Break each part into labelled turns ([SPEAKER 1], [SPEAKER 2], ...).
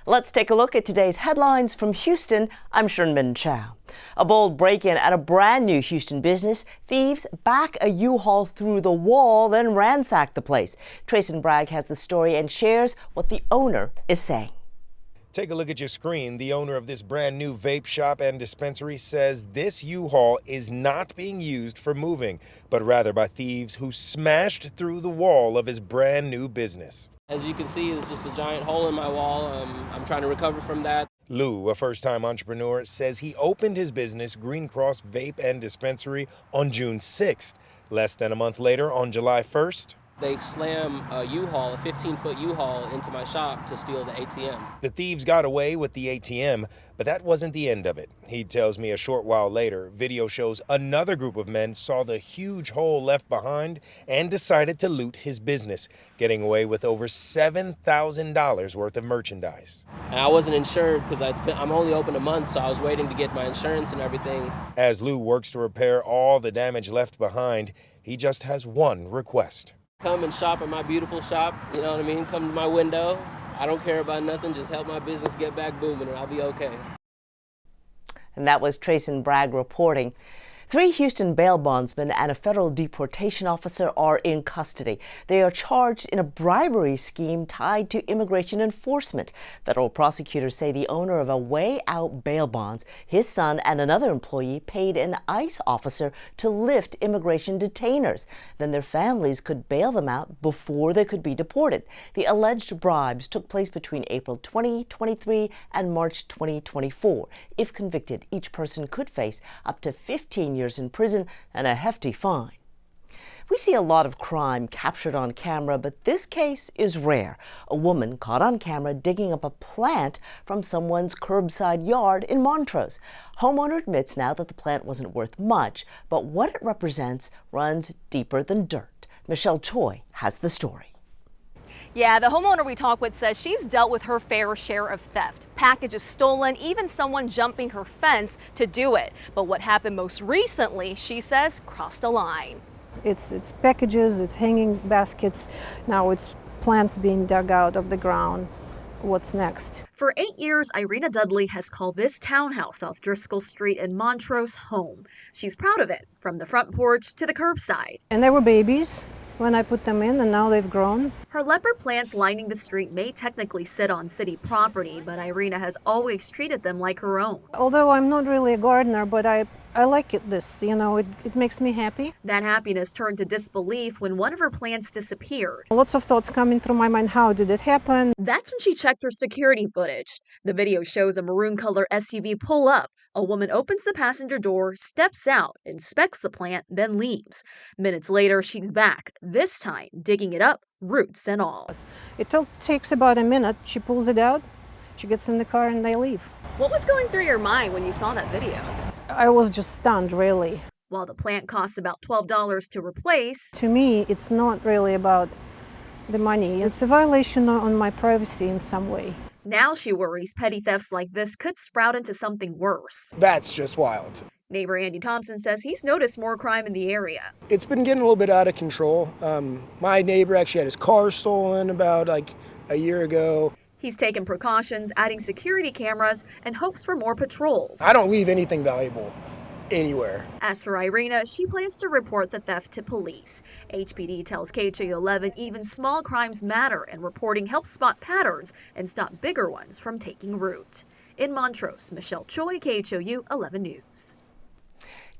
[SPEAKER 1] Let's take a look at today's headlines from Houston. I'm Shern-Min Chow. A bold break-in at a brand new Houston business. Thieves back a U-Haul through the wall, then ransacked the place. Trayson Bragg has the story and shares what the owner is saying.
[SPEAKER 2] Take a look at your screen. The owner of this brand new vape shop and dispensary says this U-Haul is not being used for moving, but rather by thieves who smashed through the wall of his brand new business.
[SPEAKER 3] As you can see, it's just a giant hole in my wall. I'm trying to recover from that.
[SPEAKER 2] Lou, a first-time entrepreneur, says he opened his business, Green Cross Vape and Dispensary, on June 6th. Less than a month later, on July 1st,
[SPEAKER 3] they slam a U-Haul, a 15-foot U-Haul, into my shop to steal the ATM.
[SPEAKER 2] the thieves got away with the ATM, but that wasn't the end of it. He tells me a short while later, video shows another group of men saw the huge hole left behind and decided to loot his business, getting away with over $7,000 worth of merchandise.
[SPEAKER 3] And I wasn't insured because I'm only open a month, so I was waiting to get my insurance and everything.
[SPEAKER 2] As Lou works to repair all the damage left behind, he just has one request.
[SPEAKER 3] Come and shop at my beautiful shop, you know what I mean? Come to my window. I don't care about nothing, just help my business get back booming and I'll be okay.
[SPEAKER 1] And that was Trayson Bragg reporting. 3 Houston bail bondsmen and a federal deportation officer are in custody. They are charged in a bribery scheme tied to immigration enforcement. Federal prosecutors say the owner of a way out bail bonds, his son and another employee paid an ICE officer to lift immigration detainers. Then their families could bail them out before they could be deported. The alleged bribes took place between April 2023 and March 2024. If convicted, each person could face up to 15 years in prison and a hefty fine. We see a lot of crime captured on camera, but this case is rare. A woman caught on camera digging up a plant from someone's curbside yard in Montrose. Homeowner admits now that the plant wasn't worth much, but what it represents runs deeper than dirt. Michelle Choi has the story.
[SPEAKER 4] Yeah, the homeowner we talked with says she's dealt with her fair share of theft. Packages stolen, even someone jumping her fence to do it. But what happened most recently, she says, crossed a line.
[SPEAKER 5] It's packages, it's hanging baskets, now it's plants being dug out of the ground. What's next?
[SPEAKER 6] For 8 years, Irina Dudley has called this townhouse off Driscoll Street in Montrose home. She's proud of it, from the front porch to the curbside.
[SPEAKER 5] And they were babies when I put them in, and now they've grown.
[SPEAKER 6] Her leopard plants lining the street may technically sit on city property, but Irina has always treated them like her own.
[SPEAKER 5] Although I'm not really a gardener, but I like this, you know, it makes me happy.
[SPEAKER 6] That happiness turned to disbelief when one of her plants disappeared.
[SPEAKER 5] Lots of thoughts coming through my mind. How did it happen?
[SPEAKER 6] That's when she checked her security footage. The video shows a maroon color SUV pull up. A woman opens the passenger door, steps out, inspects the plant, then leaves. Minutes later, she's back, this time digging it up, roots and all.
[SPEAKER 5] It takes about a minute. She pulls it out, she gets in the car, and they leave.
[SPEAKER 4] What was going through your mind when you saw that video?
[SPEAKER 5] I was just stunned, really.
[SPEAKER 6] While the plant costs about $12 to replace,
[SPEAKER 5] To me, it's not really about the money. It's a violation on my privacy in some way.
[SPEAKER 6] now she worries petty thefts like this could sprout into something worse.
[SPEAKER 7] That's just wild.
[SPEAKER 6] Neighbor Andy Thompson says he's noticed more crime in the area.
[SPEAKER 7] It's been getting a little bit out of control. My neighbor actually had his car stolen about a year ago.
[SPEAKER 6] He's taken precautions, adding security cameras, and hopes for more patrols.
[SPEAKER 7] I don't leave anything valuable anywhere.
[SPEAKER 6] As for Irina, she plans to report the theft to police. HPD tells KHOU 11 even small crimes matter, and reporting helps spot patterns and stop bigger ones from taking root. In Montrose, Michelle Choi, KHOU 11 News.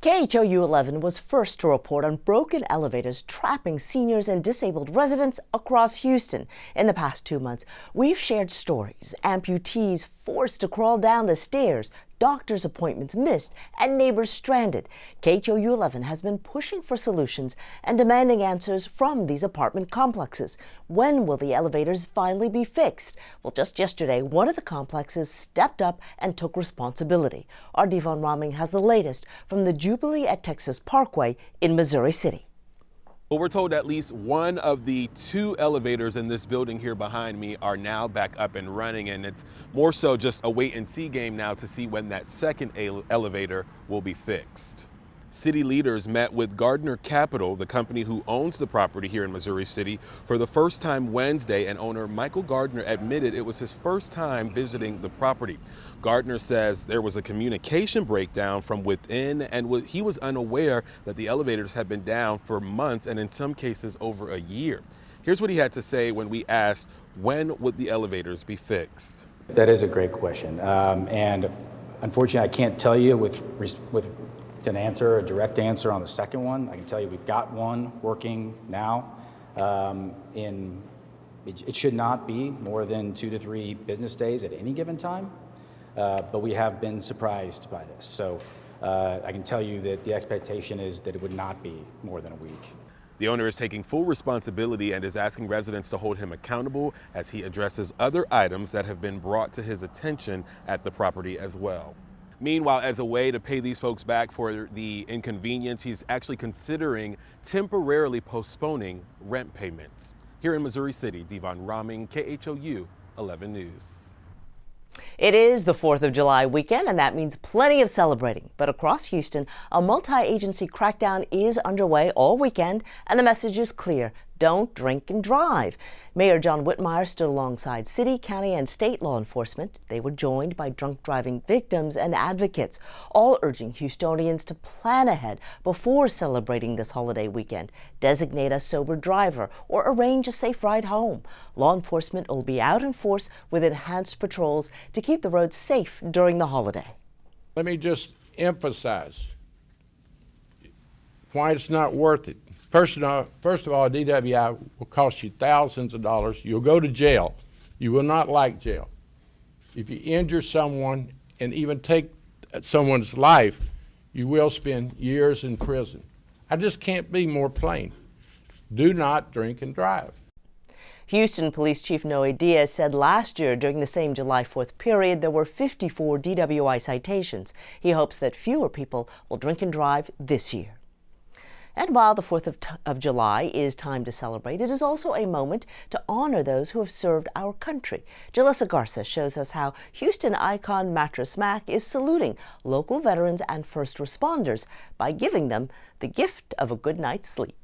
[SPEAKER 1] KHOU 11 was first to report on broken elevators trapping seniors and disabled residents across Houston. In the past 2 months, we've shared stories, amputees forced to crawl down the stairs, doctor's appointments missed, and neighbors stranded. KHOU 11 has been pushing for solutions and demanding answers from these apartment complexes. When will the elevators finally be fixed? Well, just yesterday, one of the complexes stepped up and took responsibility. Our Devon Raming has the latest from the Jubilee at Texas Parkway in Missouri City.
[SPEAKER 8] Well, we're told at least one of the 2 elevators in this building here behind me are now back up and running, and it's more so just a wait and see game now to see when that second elevator will be fixed. City leaders met with Gardner Capital, the company who owns the property here in Missouri City, for the first time Wednesday, and owner Michael Gardner admitted it was his first time visiting the property. Gardner says there was a communication breakdown from within, and he was unaware that the elevators had been down for months and in some cases over a year. Here's what he had to say when we asked, when would the elevators be fixed?
[SPEAKER 9] That is a great question. And unfortunately, I can't tell you with an answer, a direct answer on the second one. I can tell you we've got one working now. It should not be more than 2 to 3 business days at any given time, but we have been surprised by this. So I can tell you that the expectation is that it would not be more than a week.
[SPEAKER 8] The owner is taking full responsibility and is asking residents to hold him accountable as he addresses other items that have been brought to his attention at the property as well. Meanwhile, as a way to pay these folks back for the inconvenience, he's actually considering temporarily postponing rent payments. Here in Missouri City, Devon Rahming, KHOU 11 News.
[SPEAKER 1] It is the 4th of July weekend, and that means plenty of celebrating. But across Houston, a multi-agency crackdown is underway all weekend, and the message is clear: don't drink and drive. Mayor John Whitmire stood alongside city, county, and state law enforcement. They were joined by drunk driving victims and advocates, all urging Houstonians to plan ahead before celebrating this holiday weekend, designate a sober driver, or arrange a safe ride home. Law enforcement will be out in force with enhanced patrols to keep the roads safe during the holiday.
[SPEAKER 10] Let me just emphasize why it's not worth it. First of all, DWI will cost you thousands of dollars. You'll go to jail. You will not like jail. If you injure someone and even take someone's life, you will spend years in prison. I just can't be more plain. Do not drink and drive.
[SPEAKER 1] Houston Police Chief Noe Diaz said last year during the same July 4th period there were 54 DWI citations. He hopes that fewer people will drink and drive this year. And while the 4th of July is time to celebrate, it is also a moment to honor those who have served our country. Jalissa Garza shows us how Houston icon Mattress Mac is saluting local veterans and first responders by giving them the gift of a good night's sleep.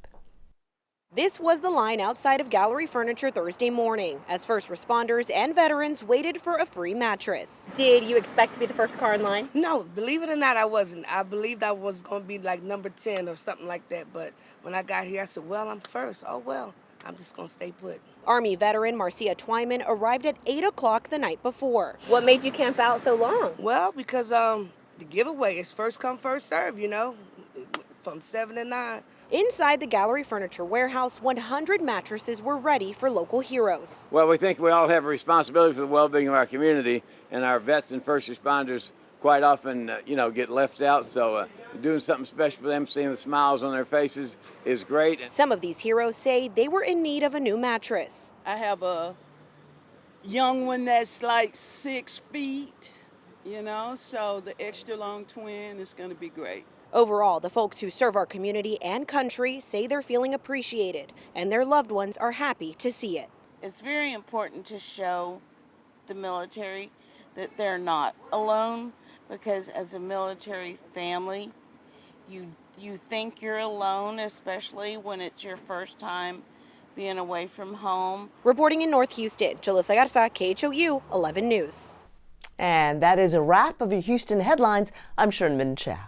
[SPEAKER 11] This was the line outside of Gallery Furniture Thursday morning as first responders and veterans waited for a free mattress. Did you expect to be the first car in line?
[SPEAKER 12] No, believe it or not, I wasn't. I believed I was going to be like number 10 or something like that. But when I got here, I said, well, I'm first. Oh, well, I'm just going to stay put.
[SPEAKER 11] Army veteran Marcia Twyman arrived at 8 o'clock the night before. What made you camp out so long?
[SPEAKER 12] Well, because the giveaway is first come, first serve, you know, from 7 to 9.
[SPEAKER 11] Inside the Gallery Furniture warehouse, 100 mattresses were ready for local heroes.
[SPEAKER 13] Well, we think we all have a responsibility for the well-being of our community, and our vets and first responders quite often, get left out. So doing something special for them, seeing the smiles on their faces is great.
[SPEAKER 11] Some of these heroes say they were in need of a new mattress.
[SPEAKER 14] I have a young one that's like 6 feet, so the extra long twin is going to be great.
[SPEAKER 11] Overall, the folks who serve our community and country say they're feeling appreciated, and their loved ones are happy to see it.
[SPEAKER 15] It's very important to show the military that they're not alone, because as a military family, you think you're alone, especially when it's your first time being away from home.
[SPEAKER 11] Reporting in North Houston, Jalissa Garza, KHOU 11 News.
[SPEAKER 1] And that is a wrap of your Houston headlines. I'm Shern-Min Chow.